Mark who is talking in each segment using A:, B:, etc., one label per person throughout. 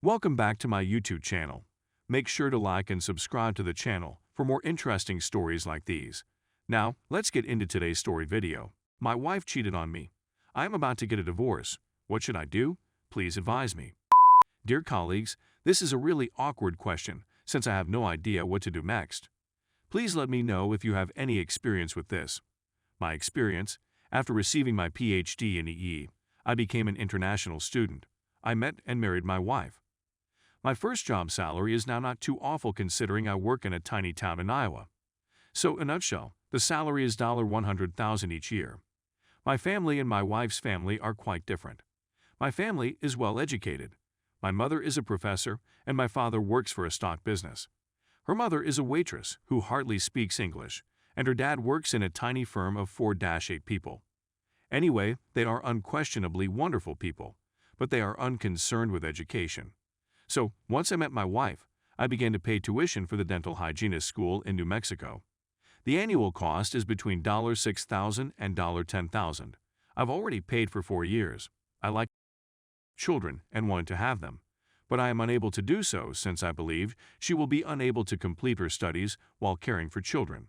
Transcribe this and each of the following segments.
A: Welcome back to my YouTube channel. Make sure to like and subscribe to the channel for more interesting stories like these. Now, let's get into today's story video. My wife cheated on me. I am about to get a divorce. What should I do? Please advise me. Dear colleagues, this is a really awkward question since I have no idea what to do next. Please let me know if you have any experience with this. My experience: after receiving my PhD in EE, I became an international student. I met and married my wife. My first job salary is now not too awful considering I work in a tiny town in Iowa. So, in a nutshell, the salary is $100,000 each year. My family and my wife's family are quite different. My family is well educated. My mother is a professor, and my father works for a stock business. Her mother is a waitress who hardly speaks English, and her dad works in a tiny firm of 4-8 people. Anyway, they are unquestionably wonderful people, but they are unconcerned with education. So, once I met my wife, I began to pay tuition for the dental hygienist school in New Mexico. The annual cost is between $6,000 and $10,000. I've already paid for 4 years. I like children and wanted to have them, but I am unable to do so since I believe she will be unable to complete her studies while caring for children.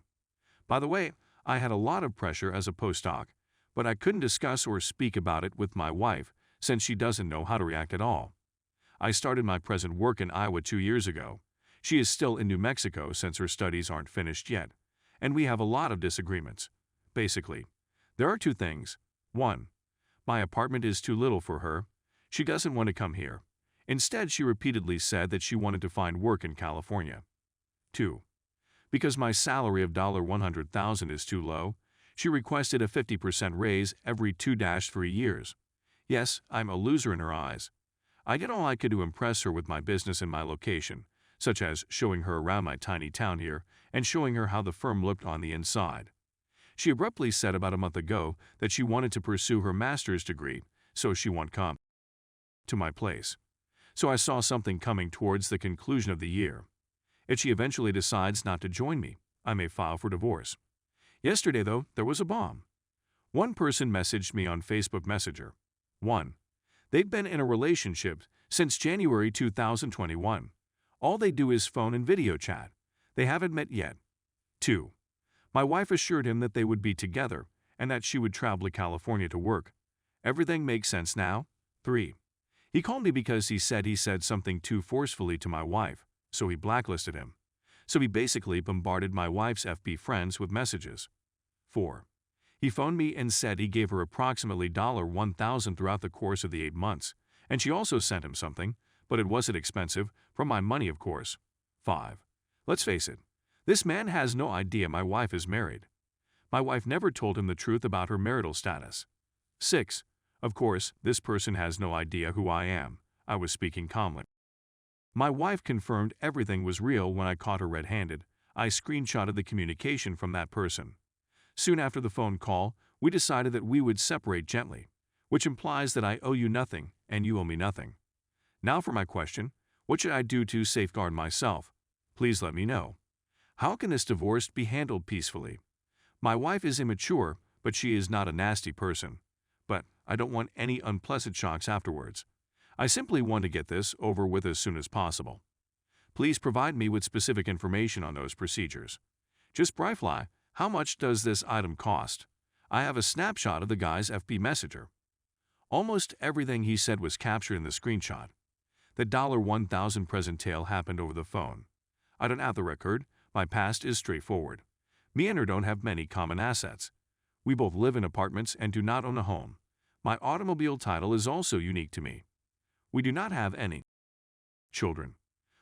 A: By the way, I had a lot of pressure as a postdoc, but I couldn't discuss or speak about it with my wife since she doesn't know how to react at all. I started my present work in Iowa 2 years ago. She is still in New Mexico since her studies aren't finished yet, and we have a lot of disagreements. Basically, there are 2 things. 1. My apartment is too little for her. She doesn't want to come here. Instead, she repeatedly said that she wanted to find work in California. 2. Because my salary of $100,000 is too low, she requested a 50% raise every 2-3 years. Yes, I'm a loser in her eyes. I did all I could to impress her with my business and my location, such as showing her around my tiny town here and showing her how the firm looked on the inside. She abruptly said about a month ago that she wanted to pursue her master's degree, so she won't come to my place. So I saw something coming towards the conclusion of the year. If she eventually decides not to join me, I may file for divorce. Yesterday, though, there was a bomb. One person messaged me on Facebook Messenger. 1. They've been in a relationship since January 2021. All they do is phone and video chat. They haven't met yet. 2. My wife assured him that they would be together and that she would travel to California to work. Everything makes sense now. 3. He called me because he said something too forcefully to my wife, so he blacklisted him. So he basically bombarded my wife's FB friends with messages. 4. He phoned me and said he gave her approximately $1,000 throughout the course of the 8 months, and she also sent him something, but it wasn't expensive, from my money of course. 5. Let's face it, this man has no idea my wife is married. My wife never told him the truth about her marital status. 6. Of course, this person has no idea who I am. I was speaking calmly. My wife confirmed everything was real when I caught her red-handed. I screenshotted the communication from that person. Soon after the phone call, we decided that we would separate gently, which implies that I owe you nothing and you owe me nothing. Now for my question: what should I do to safeguard myself? Please let me know. How can this divorce be handled peacefully? My wife is immature, but she is not a nasty person. But I don't want any unpleasant shocks afterwards. I simply want to get this over with as soon as possible. Please provide me with specific information on those procedures. Just briefly, how much does this item cost? I have a snapshot of the guy's FB Messenger. Almost everything he said was captured in the screenshot. The $1,000 present tale happened over the phone. I don't have the record. My past is straightforward. Me and her don't have many common assets. We both live in apartments and do not own a home. My automobile title is also unique to me. We do not have any children.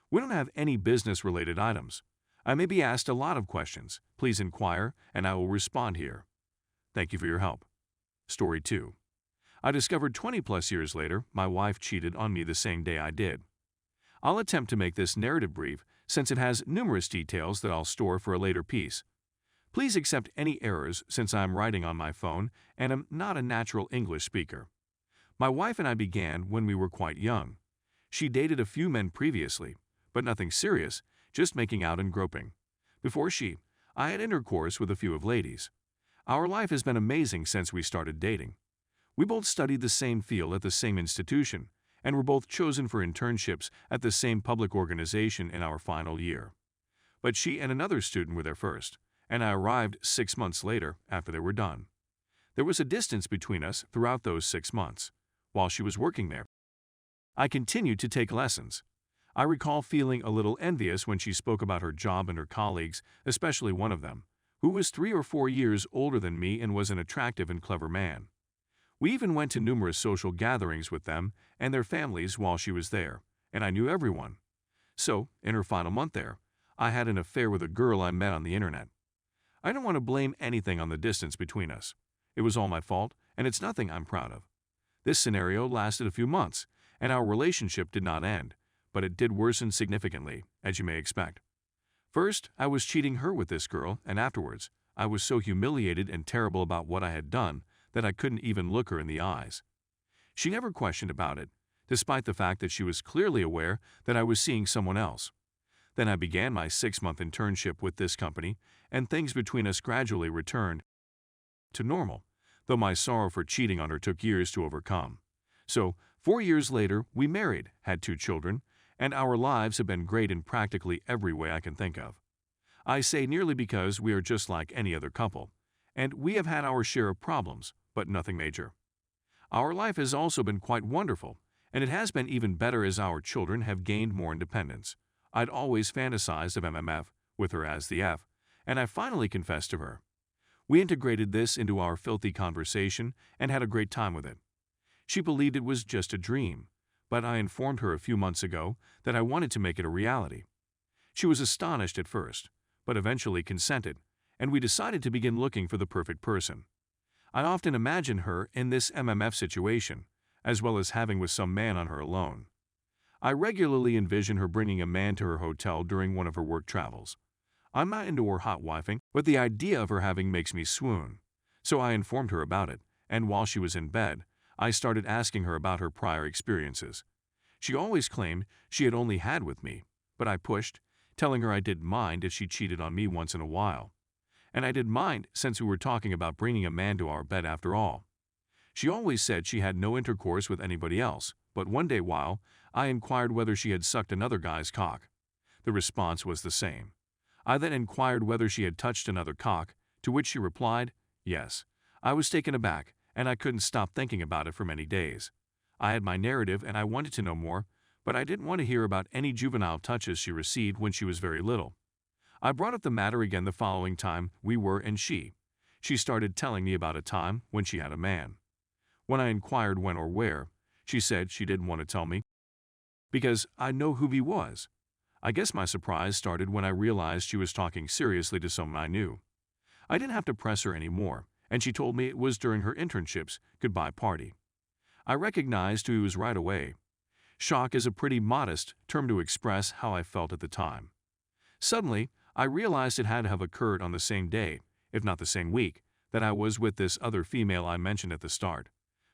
A: We don't have any business-related items. I may be asked a lot of questions. Please inquire, and I will respond here. Thank you for your help. Story 2. I discovered 20+ years later my wife cheated on me the same day I did. I'll attempt to make this narrative brief since it has numerous details that I'll store for a later piece. Please accept any errors since I'm writing on my phone and am not a natural English speaker. My wife and I began when we were quite young. She dated a few men previously, but nothing serious, just making out and groping. Before I had intercourse with a few of ladies. Our life has been amazing since we started dating. We both studied the same field at the same institution, and were both chosen for internships at the same public organization in our final year. But she and another student were there first, and I arrived 6 months later after they were done. There was a distance between us throughout those 6 months. While she was working there, I continued to take lessons. I recall feeling a little envious when she spoke about her job and her colleagues, especially one of them, who was 3 or 4 years older than me and was an attractive and clever man. We even went to numerous social gatherings with them and their families while she was there, and I knew everyone. So, in her final month there, I had an affair with a girl I met on the internet. I don't want to blame anything on the distance between us. It was all my fault, and it's nothing I'm proud of. This scenario lasted a few months, and our relationship did not end, but it did worsen significantly, as you may expect. First, I was cheating her with this girl, and afterwards, I was so humiliated and terrible about what I had done that I couldn't even look her in the eyes. She never questioned about it, despite the fact that she was clearly aware that I was seeing someone else. Then I began my 6-month internship with this company, and things between us gradually returned to normal, though my sorrow for cheating on her took years to overcome. So, 4 years later, we married, had 2 children, and our lives have been great in practically every way I can think of. I say nearly because we are just like any other couple, and we have had our share of problems, but nothing major. Our life has also been quite wonderful, and it has been even better as our children have gained more independence. I'd always fantasized of MMF, with her as the F, and I finally confessed to her. We integrated this into our filthy conversation and had a great time with it. She believed it was just a dream, but I informed her a few months ago that I wanted to make it a reality. She was astonished at first, but eventually consented, and we decided to begin looking for the perfect person. I often imagine her in this MMF situation, as well as having with some man on her alone. I regularly envision her bringing a man to her hotel during one of her work travels. I'm not into her hot wifing, but the idea of her having makes me swoon. So I informed her about it, and while she was in bed, I started asking her about her prior experiences. She always claimed she had only had with me, but I pushed, telling her I didn't mind if she cheated on me once in a while. And I didn't mind since we were talking about bringing a man to our bed after all. She always said she had no intercourse with anybody else, but one day while I inquired whether she had sucked another guy's cock, the response was the same. I then inquired whether she had touched another cock, to which she replied, yes. I was taken aback, and I couldn't stop thinking about it for many days. I had my narrative and I wanted to know more, but I didn't want to hear about any juvenile touches she received when she was very little. I brought up the matter again the following time we were and she started telling me about a time when she had a man. When I inquired when or where, she said she didn't want to tell me because I know who he was. I guess my surprise started when I realized she was talking seriously to someone I knew. I didn't have to press her anymore, and she told me it was during her internship's goodbye party. I recognized who he was right away. Shock is a pretty modest term to express how I felt at the time. Suddenly, I realized it had to have occurred on the same day, if not the same week, that I was with this other female I mentioned at the start.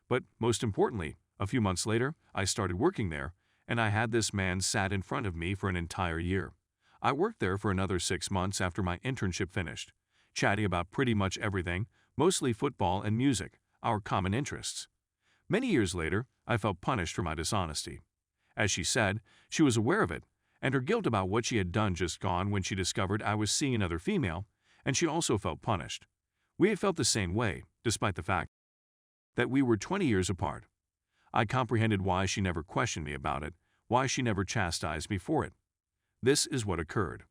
A: But most importantly, a few months later, I started working there, and I had this man sat in front of me for an entire year. I worked there for another 6 months after my internship finished, chatting about pretty much everything, mostly football and music, our common interests. Many years later, I felt punished for my dishonesty. As she said, she was aware of it, and her guilt about what she had done just gone when she discovered I was seeing another female, and she also felt punished. We had felt the same way, despite the fact that we were 20 years apart. I comprehended why she never questioned me about it, why she never chastised me for it. This is what occurred.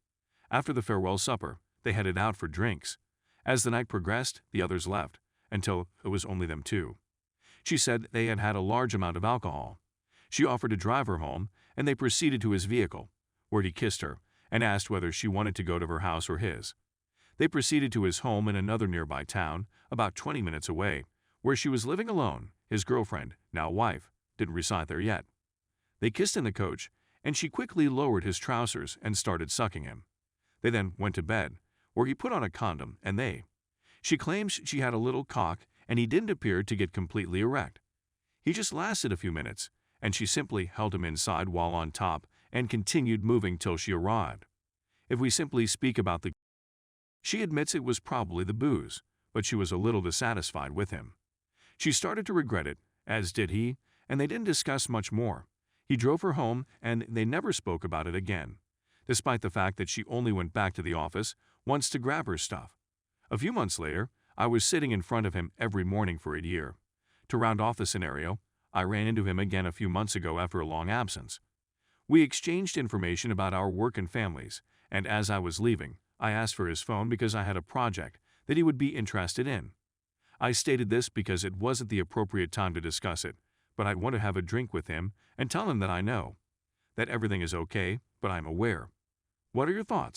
A: After the farewell supper, they headed out for drinks. As the night progressed, the others left, until it was only them two. She said they had had a large amount of alcohol. She offered to drive her home, and they proceeded to his vehicle, where he kissed her and asked whether she wanted to go to her house or his. They proceeded to his home in another nearby town, about 20 minutes away, where she was living alone. His girlfriend, now wife, didn't reside there yet. They kissed in the coach, and she quickly lowered his trousers and started sucking him. They then went to bed, where he put on a condom, and she claims she had a little cock, and he didn't appear to get completely erect. He just lasted a few minutes, and she simply held him inside while on top and continued moving till she arrived. If we simply speak about she admits it was probably the booze, but she was a little dissatisfied with him. She started to regret it, as did he, and they didn't discuss much more. He drove her home and they never spoke about it again, despite the fact that she only went back to the office once to grab her stuff. A few months later, I was sitting in front of him every morning for a year. To round off the scenario, I ran into him again a few months ago after a long absence. We exchanged information about our work and families, and as I was leaving, I asked for his phone because I had a project that he would be interested in. I stated this because it wasn't the appropriate time to discuss it, but I want to have a drink with him and tell him that I know that everything is okay, but I'm aware. What are your thoughts?